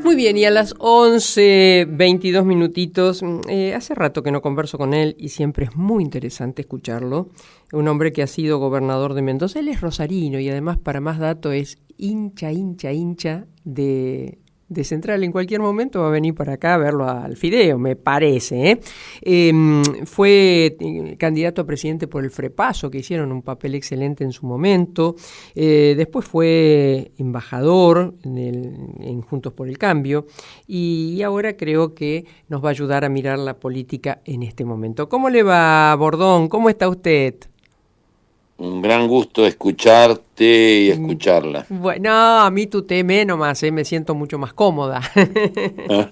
Muy bien, y a las 11:22 minutitos, hace rato que no converso con él y siempre es muy interesante escucharlo. Un hombre que ha sido gobernador de Mendoza, él es rosarino y además, para más dato, es hincha de Central. En cualquier momento va a venir para acá a verlo al Fideo, me parece. Fue candidato a presidente por el Frepaso, que hicieron un papel excelente en su momento. Después fue embajador en Juntos por el Cambio y ahora creo que nos va a ayudar a mirar la política en este momento. ¿Cómo le va, Bordón? ¿Cómo está usted? Un gran gusto escucharte y escucharla. Bueno, a mí tu teme nomás, me siento mucho más cómoda.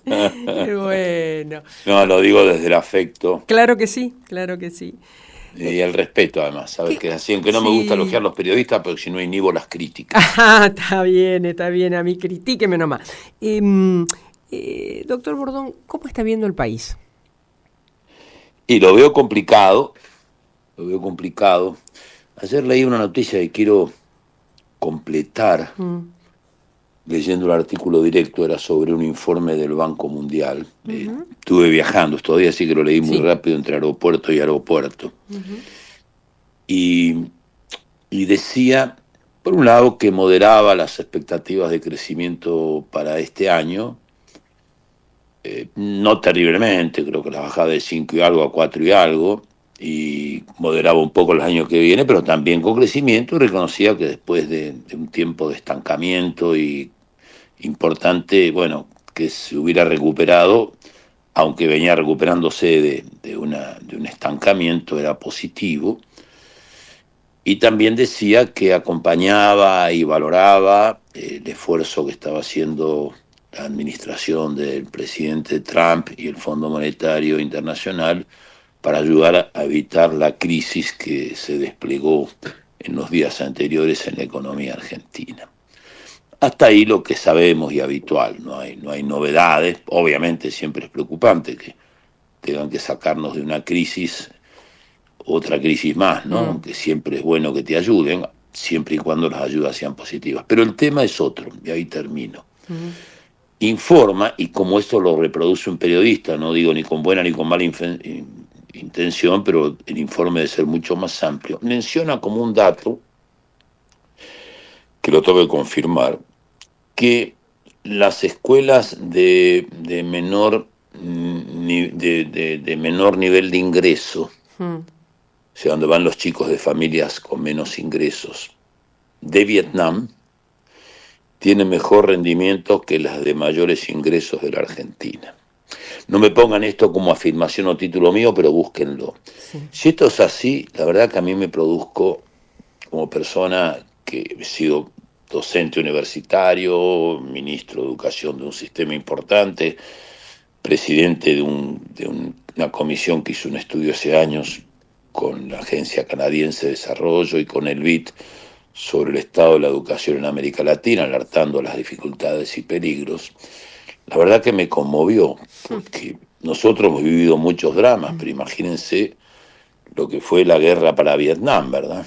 Bueno. No, lo digo desde el afecto. Claro que sí, claro que sí. Y el respeto, además, ¿sabes? Que es así, aunque no me gusta elogiar a los periodistas, pero si no inhibo las críticas. Está bien, a mí critíqueme nomás. Doctor Bordón, ¿cómo está viendo el país? Y lo veo complicado. Ayer leí una noticia y quiero completar, leyendo el artículo directo, era sobre un informe del Banco Mundial. Estuve viajando estos días, así que lo leí muy rápido entre aeropuerto y aeropuerto. Y decía, por un lado, que moderaba las expectativas de crecimiento para este año, no terriblemente, creo que la bajada de 5 y algo a 4 y algo, y moderaba un poco el año que viene, pero también con crecimiento, y reconocía que después de un tiempo de estancamiento y importante, bueno, que se hubiera recuperado, aunque venía recuperándose de un estancamiento, era positivo. Y también decía que acompañaba y valoraba el esfuerzo que estaba haciendo la administración del presidente Trump y el Fondo Monetario Internacional para ayudar a evitar la crisis que se desplegó en los días anteriores en la economía argentina. Hasta ahí lo que sabemos y habitual, no hay novedades. Obviamente siempre es preocupante que tengan que sacarnos de una crisis, otra crisis más, ¿no? Aunque siempre es bueno que te ayuden, siempre y cuando las ayudas sean positivas. Pero el tema es otro, y ahí termino. Informa, y como esto lo reproduce un periodista, no digo ni con buena ni con mala intención, pero el informe debe ser mucho más amplio, menciona como un dato, que lo tengo que confirmar, que las escuelas de menor nivel de ingreso, o sea, donde van los chicos de familias con menos ingresos, de Vietnam, tienen mejor rendimiento que las de mayores ingresos de la Argentina. No me pongan esto como afirmación o título mío, pero búsquenlo. Sí. Si esto es así, la verdad que a mí me produzco, como persona que he sido docente universitario, ministro de educación de un sistema importante, presidente de una comisión que hizo un estudio hace años con la Agencia Canadiense de Desarrollo y con el BID sobre el estado de la educación en América Latina, alertando las dificultades y peligros. La verdad que me conmovió, porque nosotros hemos vivido muchos dramas, pero imagínense lo que fue la guerra para Vietnam, ¿verdad?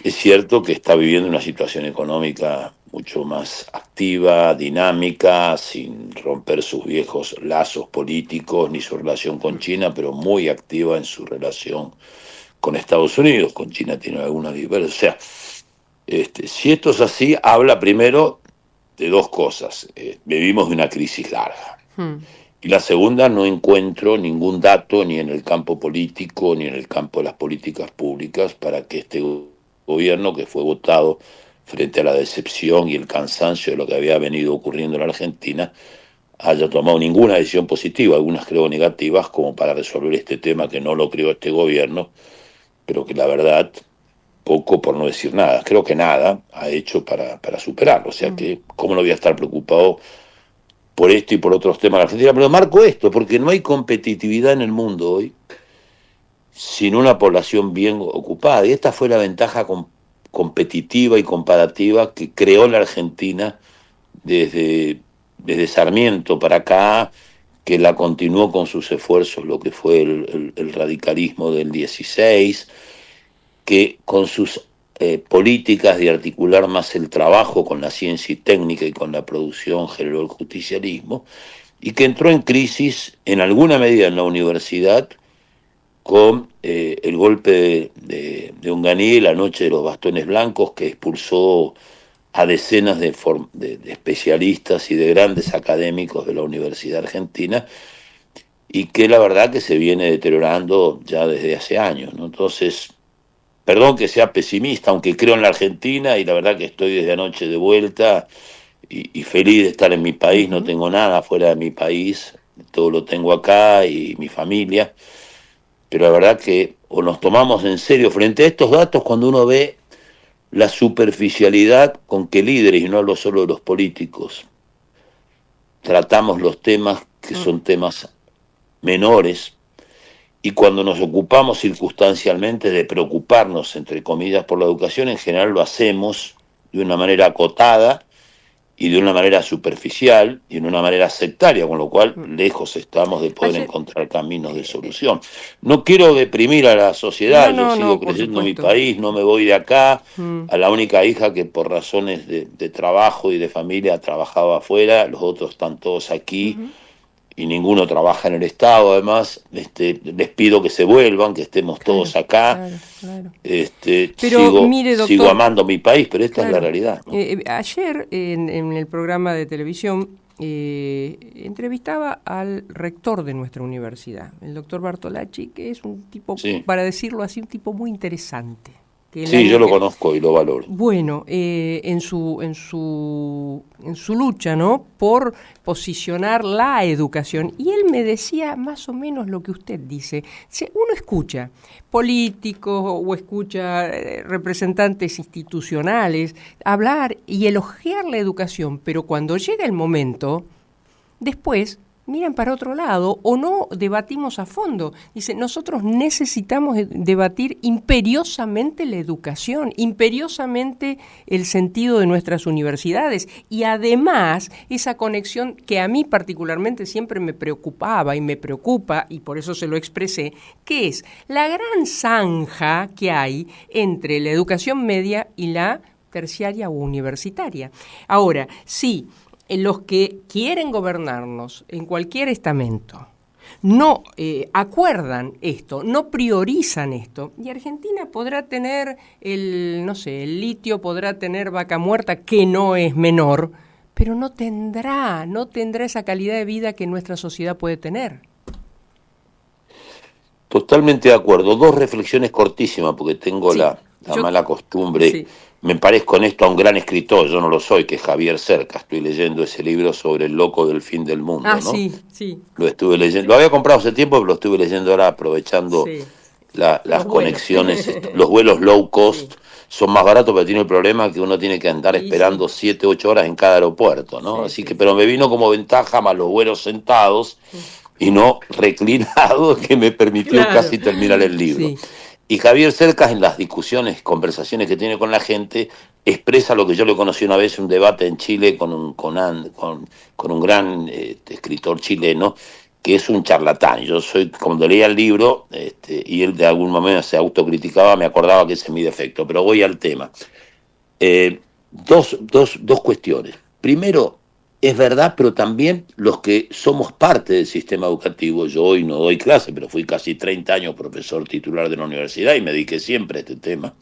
Es cierto que está viviendo una situación económica mucho más activa, dinámica, sin romper sus viejos lazos políticos ni su relación con China, pero muy activa en su relación con Estados Unidos. Con China tiene algunas diferencias. O sea, si esto es así, habla primero de dos cosas. Vivimos de una crisis larga. Y la segunda, no encuentro ningún dato ni en el campo político ni en el campo de las políticas públicas para que este gobierno, que fue votado frente a la decepción y el cansancio de lo que había venido ocurriendo en la Argentina, haya tomado ninguna decisión positiva, algunas creo negativas, como para resolver este tema que no lo creó este gobierno, pero que la verdad, poco por no decir nada, creo que nada ha hecho para superarlo. O sea que, ¿cómo no voy a estar preocupado por esto y por otros temas de la Argentina? Pero marco esto, porque no hay competitividad en el mundo hoy sin una población bien ocupada, y esta fue la ventaja competitiva y comparativa que creó la Argentina desde Sarmiento para acá, que la continuó con sus esfuerzos, lo que fue el radicalismo del 16, que con sus políticas de articular más el trabajo con la ciencia y técnica y con la producción generó el justicialismo, y que entró en crisis en alguna medida en la universidad con el golpe de Onganía, la noche de los bastones blancos, que expulsó a decenas de especialistas y de grandes académicos de la Universidad Argentina, y que la verdad que se viene deteriorando ya desde hace años, ¿no? Entonces, perdón que sea pesimista, aunque creo en la Argentina, y la verdad que estoy desde anoche de vuelta y feliz de estar en mi país. No tengo nada fuera de mi país, todo lo tengo acá y mi familia, pero la verdad que o nos tomamos en serio frente a estos datos cuando uno ve la superficialidad con que líderes, y no hablo solo de los políticos, tratamos los temas que son temas menores, y cuando nos ocupamos circunstancialmente de preocuparnos, entre comillas, por la educación, en general lo hacemos de una manera acotada y de una manera superficial y de una manera sectaria, con lo cual lejos estamos de poder encontrar caminos de solución. No quiero deprimir a la sociedad, yo sigo creciendo en mi país, no me voy de acá. A la única hija que por razones de trabajo y de familia trabajaba afuera, los otros están todos aquí. Y ninguno trabaja en el Estado. Además, les pido que se vuelvan, que estemos todos acá. Claro. Pero, mire, doctor, sigo amando mi país, pero esta es la realidad, ¿no? Ayer, en el programa de televisión, entrevistaba al rector de nuestra universidad, el doctor Bartolacci, que es un tipo, para decirlo así, un tipo muy interesante. Sí, yo lo conozco y lo valoro. Bueno, en su lucha, ¿no?, por posicionar la educación, y él me decía más o menos lo que usted dice. Uno escucha políticos o escucha representantes institucionales hablar y elogiar la educación, pero cuando llega el momento, después miran para otro lado o no debatimos a fondo. Dice, nosotros necesitamos debatir imperiosamente la educación, imperiosamente el sentido de nuestras universidades, y además esa conexión que a mí particularmente siempre me preocupaba y me preocupa, y por eso se lo expresé, que es la gran zanja que hay entre la educación media y la terciaria o universitaria. Ahora, sí, los que quieren gobernarnos en cualquier estamento no acuerdan esto, no priorizan esto, y Argentina podrá tener el litio, podrá tener Vaca Muerta, que no es menor, pero no tendrá esa calidad de vida que nuestra sociedad puede tener. Totalmente de acuerdo. Dos reflexiones cortísimas, porque tengo la mala costumbre. Sí. Me parezco en esto a un gran escritor, yo no lo soy, que es Javier Cercas. Estoy leyendo ese libro sobre el loco del fin del mundo, ¿no? Sí. Lo estuve leyendo, lo había comprado hace tiempo, pero lo estuve leyendo ahora aprovechando las conexiones. Los vuelos low cost son más baratos, pero tiene el problema que uno tiene que andar esperando 7, 8 horas en cada aeropuerto, ¿no? Así que, pero me vino como ventaja más los vuelos sentados y no reclinados, que me permitió casi terminar el libro. Y Javier Cercas, en las discusiones, conversaciones que tiene con la gente, expresa lo que yo le conocí una vez en un debate en Chile con un gran escritor chileno, que es un charlatán. Yo cuando leía el libro, y él de algún momento se autocriticaba, me acordaba que ese es mi defecto. Pero voy al tema. Dos cuestiones. Primero, es verdad, pero también los que somos parte del sistema educativo, yo hoy no doy clase, pero fui casi 30 años profesor titular de la universidad y me dediqué siempre a este tema.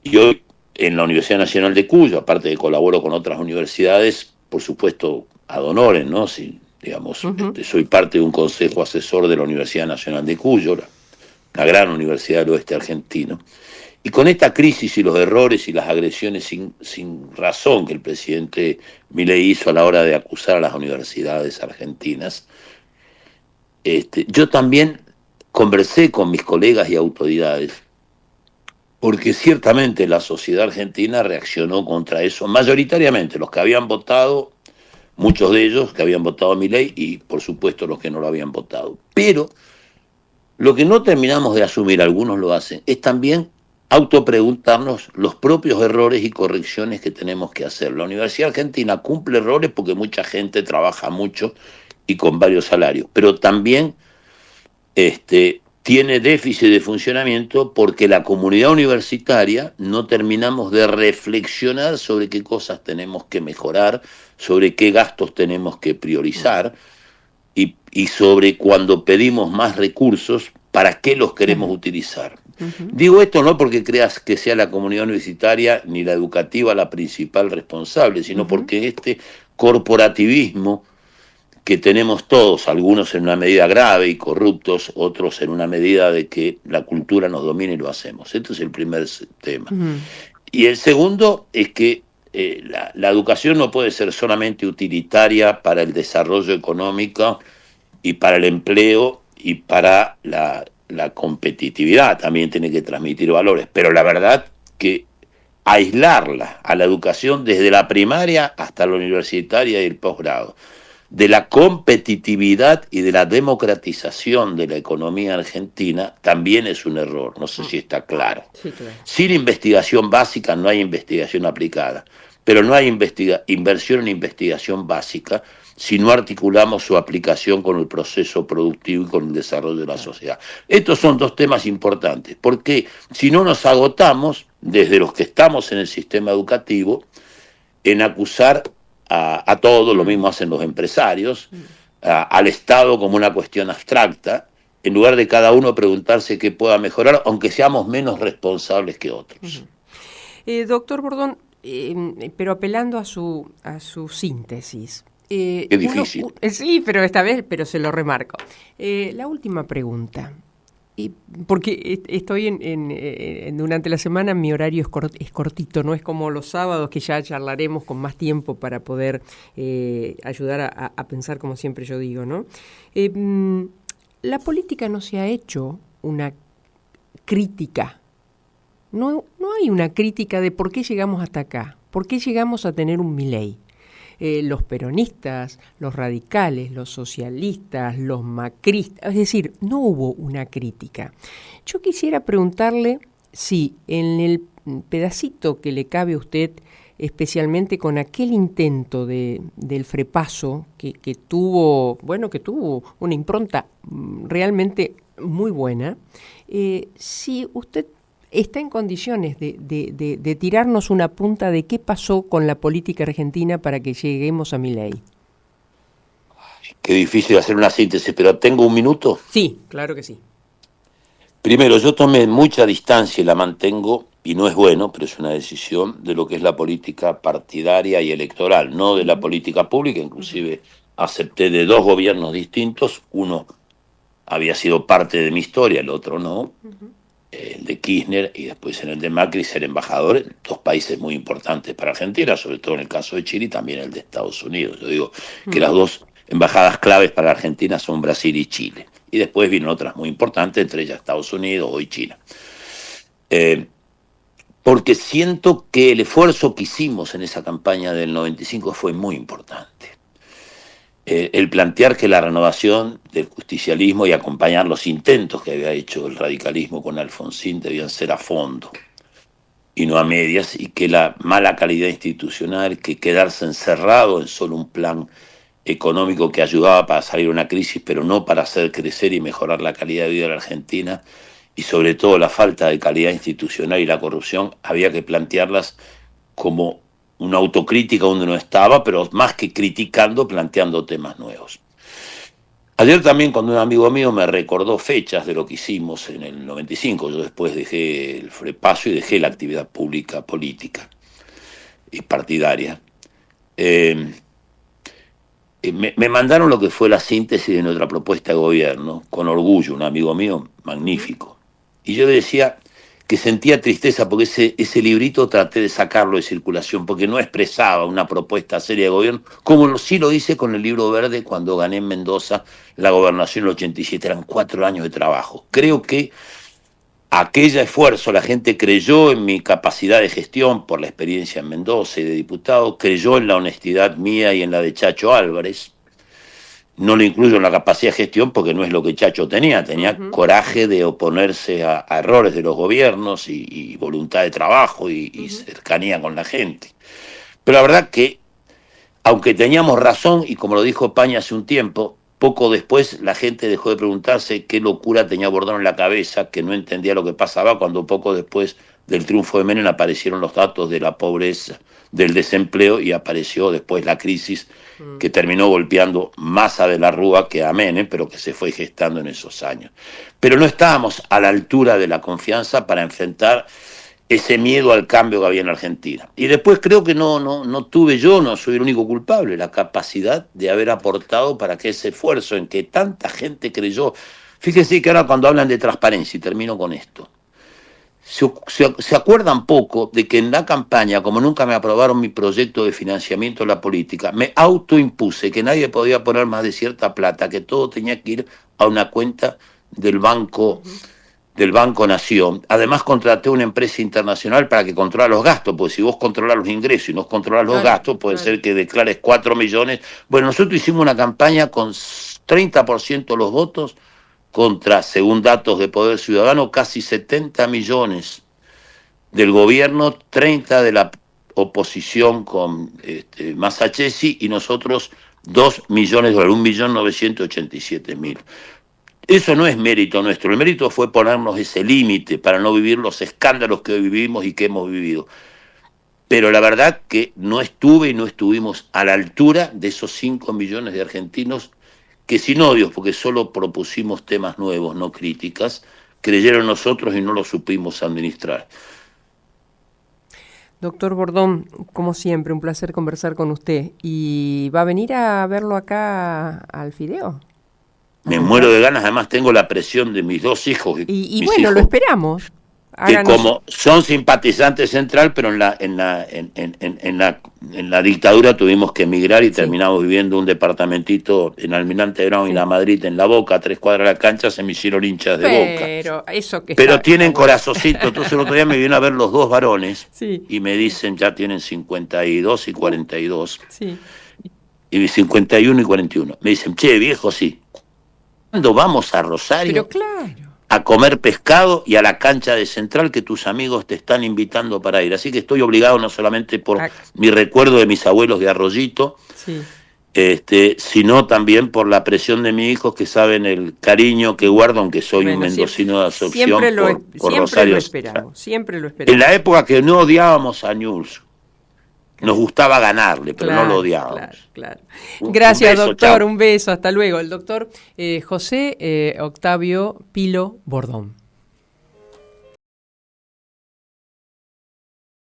Y hoy en la Universidad Nacional de Cuyo, aparte de colaboro con otras universidades, por supuesto ad honorem, ¿no? Soy parte de un consejo asesor de la Universidad Nacional de Cuyo, la gran universidad del oeste argentino. Y con esta crisis y los errores y las agresiones sin razón que el presidente Milei hizo a la hora de acusar a las universidades argentinas, yo también conversé con mis colegas y autoridades, porque ciertamente la sociedad argentina reaccionó contra eso, mayoritariamente los que habían votado, muchos de ellos que habían votado a Milei, y por supuesto los que no lo habían votado. Pero lo que no terminamos de asumir, algunos lo hacen, es también autopreguntarnos los propios errores y correcciones que tenemos que hacer. La Universidad Argentina cumple errores porque mucha gente trabaja mucho y con varios salarios, pero también tiene déficit de funcionamiento porque la comunidad universitaria no terminamos de reflexionar sobre qué cosas tenemos que mejorar, sobre qué gastos tenemos que priorizar y sobre cuando pedimos más recursos, para qué los queremos utilizar. Digo esto no porque creas que sea la comunidad universitaria ni la educativa la principal responsable, sino porque este corporativismo que tenemos todos, algunos en una medida grave y corruptos, otros en una medida de que la cultura nos domina y lo hacemos. Este es el primer tema. Y el segundo es que la educación no puede ser solamente utilitaria para el desarrollo económico y para el empleo y para la competitividad, también tiene que transmitir valores, pero la verdad que aislarla a la educación desde la primaria hasta la universitaria y el posgrado, de la competitividad y de la democratización de la economía argentina, también es un error, no sé si está claro. Sí, claro. Sin investigación básica no hay investigación aplicada, pero no hay inversión en investigación básica si no articulamos su aplicación con el proceso productivo y con el desarrollo de la sociedad. Estos son dos temas importantes, porque si no nos agotamos, desde los que estamos en el sistema educativo, en acusar a todo, lo mismo hacen los empresarios, al Estado como una cuestión abstracta, en lugar de cada uno preguntarse qué pueda mejorar, aunque seamos menos responsables que otros. Doctor Bordón, pero apelando a su síntesis. Qué difícil. Sí, pero esta vez, pero se lo remarco. La última pregunta. Porque estoy durante la semana, mi horario es cortito, no es como los sábados que ya charlaremos con más tiempo para poder ayudar a pensar como siempre yo digo, ¿no? La política no se ha hecho una crítica, no hay una crítica de por qué llegamos hasta acá, por qué llegamos a tener un Milei. Los peronistas, los radicales, los socialistas, los macristas, es decir, no hubo una crítica. Yo quisiera preguntarle si en el pedacito que le cabe a usted, especialmente con aquel intento del Frepaso que tuvo una impronta realmente muy buena, si usted está en condiciones de tirarnos una punta de qué pasó con la política argentina para que lleguemos a Milei. Qué difícil hacer una síntesis, pero ¿tengo un minuto? Sí, claro que sí. Primero, yo tomé mucha distancia y la mantengo, y no es bueno, pero es una decisión, de lo que es la política partidaria y electoral, no de la política pública. Inclusive acepté de dos gobiernos distintos, uno había sido parte de mi historia, el otro no, el de Kirchner y después en el de Macri, ser embajador en dos países muy importantes para Argentina, sobre todo en el caso de Chile y también el de Estados Unidos. Yo digo que las dos embajadas claves para Argentina son Brasil y Chile. Y después vienen otras muy importantes, entre ellas Estados Unidos, hoy China. Porque siento que el esfuerzo que hicimos en esa campaña del 95 fue muy importante. El plantear que la renovación del justicialismo y acompañar los intentos que había hecho el radicalismo con Alfonsín debían ser a fondo y no a medias, y que la mala calidad institucional, que quedarse encerrado en solo un plan económico que ayudaba para salir de una crisis, pero no para hacer crecer y mejorar la calidad de vida de la Argentina, y sobre todo la falta de calidad institucional y la corrupción, había que plantearlas como una autocrítica donde no estaba, pero más que criticando, planteando temas nuevos. Ayer también, cuando un amigo mío me recordó fechas de lo que hicimos en el 95, yo después dejé el Frepaso y dejé la actividad pública, política y partidaria, me mandaron lo que fue la síntesis de nuestra propuesta de gobierno, con orgullo, un amigo mío magnífico. Y yo decía que sentía tristeza porque ese librito traté de sacarlo de circulación, porque no expresaba una propuesta seria de gobierno, como sí lo hice con el Libro Verde cuando gané en Mendoza la gobernación en el 87, eran 4 años de trabajo. Creo que aquel esfuerzo, la gente creyó en mi capacidad de gestión por la experiencia en Mendoza y de diputado, creyó en la honestidad mía y en la de Chacho Álvarez. No lo incluyo en la capacidad de gestión porque no es lo que Chacho tenía coraje de oponerse a errores de los gobiernos y voluntad de trabajo y cercanía con la gente. Pero la verdad que, aunque teníamos razón, y como lo dijo Paña hace un tiempo, Poco después la gente dejó de preguntarse qué locura tenía Bordón en la cabeza, que no entendía lo que pasaba, cuando poco después del triunfo de Menem aparecieron los datos de la pobreza, del desempleo, y apareció después la crisis que terminó golpeando más a De la Rúa que a Menem, pero que se fue gestando en esos años. Pero no estábamos a la altura de la confianza para enfrentar ese miedo al cambio que había en Argentina. Y después creo que no tuve yo, no soy el único culpable, la capacidad de haber aportado para que ese esfuerzo en que tanta gente creyó. Fíjense que ahora cuando hablan de transparencia, y termino con esto, se acuerdan poco de que en la campaña, como nunca me aprobaron mi proyecto de financiamiento de la política, me autoimpuse que nadie podía poner más de cierta plata, que todo tenía que ir a una cuenta del Banco Nación. Además contraté una empresa internacional para que controle los gastos, porque si vos controlas los ingresos y no controlas los gastos, puede ser que declares 4 millones. Bueno, nosotros hicimos una campaña con 30% de los votos contra, según datos de Poder Ciudadano, casi 70 millones del gobierno, 30 de la oposición con Masachesi, y nosotros 2 millones de dólares, 1.987.000. Eso no es mérito nuestro, el mérito fue ponernos ese límite para no vivir los escándalos que hoy vivimos y que hemos vivido. Pero la verdad que no estuve y no estuvimos a la altura de esos 5 millones de argentinos que, sin odios, porque solo propusimos temas nuevos, no críticas, creyeron nosotros y no lo supimos administrar. Doctor Bordón, como siempre, un placer conversar con usted. ¿Y va a venir a verlo acá al Fideo? Me muero de ganas, además tengo la presión de mis 2 hijos. Y bueno, hijos, lo esperamos. Que como son simpatizantes Central, pero en la dictadura tuvimos que emigrar y terminamos viviendo un departamentito en Almirante Brown y La Madrid, en La Boca, a 3 cuadras de la cancha, se me hicieron hinchas de Boca. Pero tienen corazoncito. Entonces el otro día me vienen a ver los 2 varones y me dicen, ya tienen 52 y 42, y 51 y 41. Me dicen, che, viejo, sí. ¿Cuándo vamos a Rosario? Pero claro, a comer pescado y a la cancha de Central, que tus amigos te están invitando para ir? Así que estoy obligado, no solamente por mi recuerdo de mis abuelos de Arroyito, sino también por la presión de mis hijos, que saben el cariño que guardo, aunque soy un mendocino de Asunción, por Rosario. Siempre lo esperamos. En la época que no odiábamos a Newell's, nos gustaba ganarle, pero no lo odiábamos. Claro. Gracias, beso, doctor. Chao. Un beso, hasta luego. El doctor José Octavio Pilo Bordón.